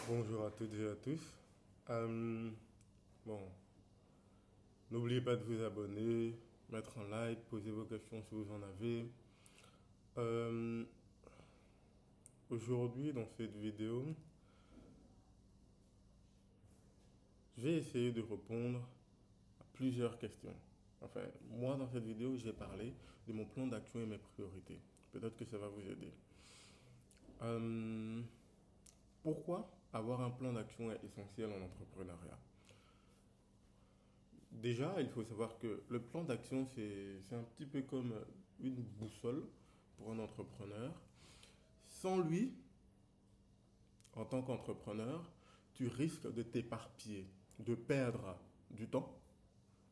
Bonjour à toutes et à tous. Euh, bon, n'oubliez pas de vous abonner, mettre un like, poser vos questions si vous en avez. Euh, Aujourd'hui, dans cette vidéo, je vais essayer de répondre à plusieurs questions. Enfin, moi, dans cette vidéo, j'ai parlé de mon plan d'action et mes priorités. Peut-être que ça va vous aider. Euh, Pourquoi avoir un plan d'action est essentiel en entrepreneuriat? Déjà, il faut savoir que le plan d'action, c'est un petit peu comme une boussole pour un entrepreneur. Sans lui, en tant qu'entrepreneur, tu risques de t'éparpiller, de perdre du temps,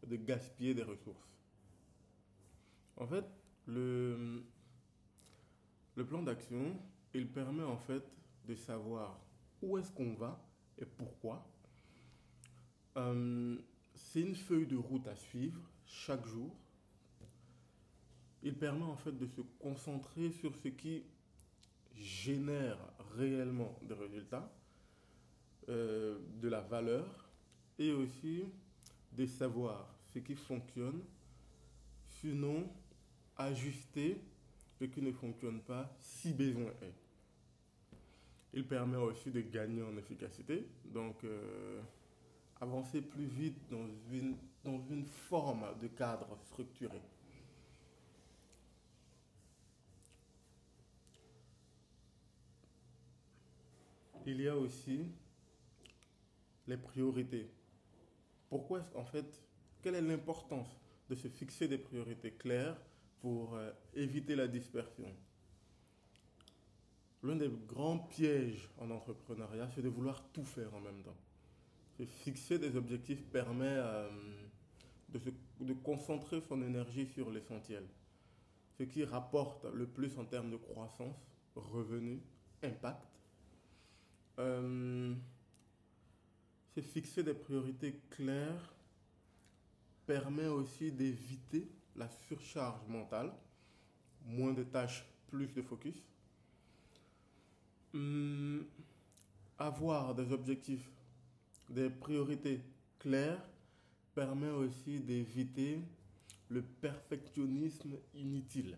de gaspiller des ressources. En fait, le, le plan d'action, il permet en fait de savoir où est-ce qu'on va et pourquoi. Euh, c'est une feuille de route à suivre chaque jour. Il permet en fait de se concentrer sur ce qui génère réellement des résultats, de la valeur et aussi des savoirs, ce qui fonctionne, sinon ajuster ce qui ne fonctionne pas si besoin est. Il permet aussi de gagner en efficacité, donc avancer plus vite dans une forme de cadre structuré. Il y a aussi les priorités. Pourquoi est-ce qu'en fait, quelle est l'importance de se fixer des priorités claires pour éviter la dispersion? L'un des grands pièges en entrepreneuriat, c'est de vouloir tout faire en même temps. Se fixer des objectifs permet de concentrer son énergie sur l'essentiel. Ce qui rapporte le plus en termes de croissance, revenus, impact. Euh, Se fixer des priorités claires permet aussi d'éviter la surcharge mentale, moins de tâches, plus de focus. Hum, Avoir des objectifs, des priorités claires permet aussi d'éviter le perfectionnisme inutile.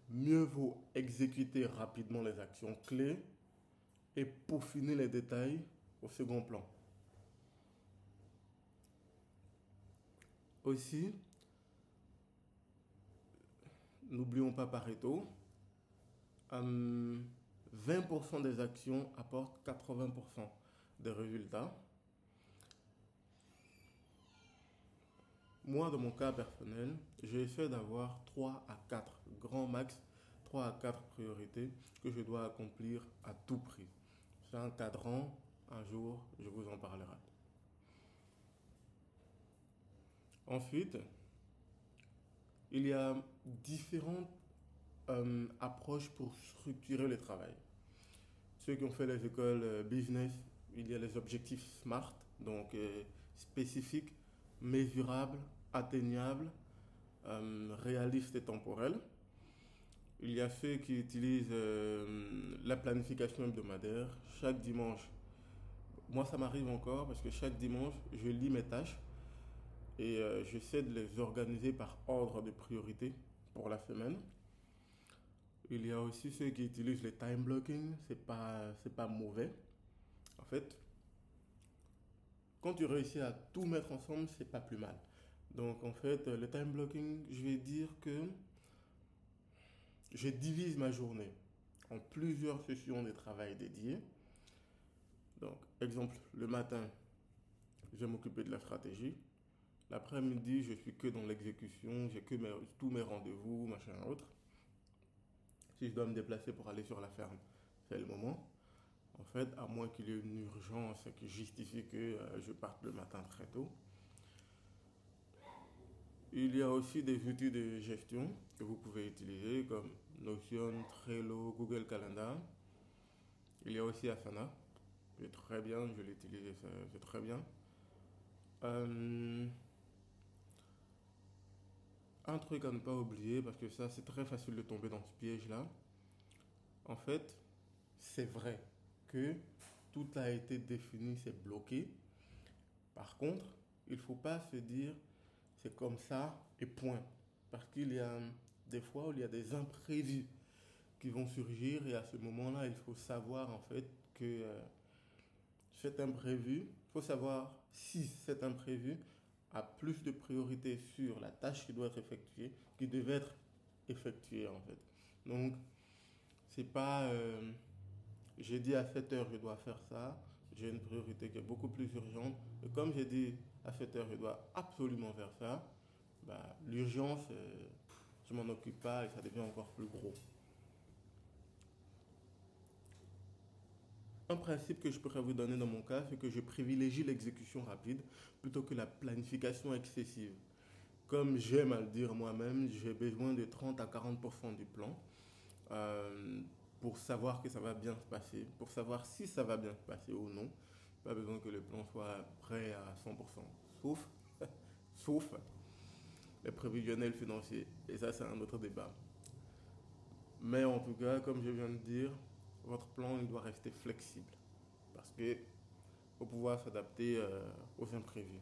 Mieux vaut exécuter rapidement les actions clés et peaufiner les détails au second plan. Aussi, n'oublions pas Pareto, 20% des actions apportent 80% des résultats. Moi, dans mon cas personnel, j'essaie d'avoir 3 à 4 grands max, 3 à 4 priorités que je dois accomplir à tout prix. C'est un cadran, un jour, je vous en parlerai. Ensuite, il y a différentes approches pour structurer le travail. Ceux qui ont fait les écoles business, il y a les objectifs SMART, donc spécifiques, mesurables, atteignables, réalistes et temporels. Il y a ceux qui utilisent la planification hebdomadaire. Chaque dimanche, moi ça m'arrive encore parce que chaque dimanche, je lis mes tâches et j'essaie de les organiser par ordre de priorité pour la semaine. Il y a aussi ceux qui utilisent le time blocking, c'est pas mauvais. En fait, quand tu réussis à tout mettre ensemble, c'est pas plus mal. Donc en fait, le time blocking, je vais dire que je divise ma journée en plusieurs sessions de travail dédiées. Donc, exemple, le matin, je vais m'occuper de la stratégie. L'après-midi, je suis que dans l'exécution, j'ai que tous mes rendez-vous, machin autre. Si je dois me déplacer pour aller sur la ferme, c'est le moment. En fait, à moins qu'il y ait une urgence qui justifie que je parte le matin très tôt. Il y a aussi des outils de gestion que vous pouvez utiliser comme Notion, Trello, Google Calendar. Il y a aussi Asana, c'est très bien, je l'utilise, c'est très bien. Euh, un truc à ne pas oublier, parce que ça c'est très facile de tomber dans ce piège-là. En fait, c'est vrai que tout a été défini, c'est bloqué. Par contre, il ne faut pas se dire c'est comme ça et point. Parce qu'il y a des fois où il y a des imprévus qui vont surgir et à ce moment-là, il faut savoir en fait que cet imprévu, il faut savoir si cet imprévu a plus de priorité sur la tâche qui doit être effectuée, qui devait être effectuée en fait. Donc, c'est pas j'ai dit à 7 heures je dois faire ça, j'ai une priorité qui est beaucoup plus urgente. Et comme j'ai dit à 7 heures je dois absolument faire ça, bah, l'urgence, je m'en occupe pas et ça devient encore plus gros. Un principe que je pourrais vous donner dans mon cas, c'est que je privilégie l'exécution rapide plutôt que la planification excessive. Comme j'aime à le dire moi-même, j'ai besoin de 30 à 40% du plan euh, pour savoir que ça va bien se passer, pour savoir si ça va bien se passer ou non. Pas besoin que le plan soit prêt à 100%, sauf, sauf les prévisionnels financiers. Et ça, c'est un autre débat. Mais en tout cas, comme je viens de dire, votre plan il doit rester flexible parce que faut pouvoir s'adapter aux imprévus.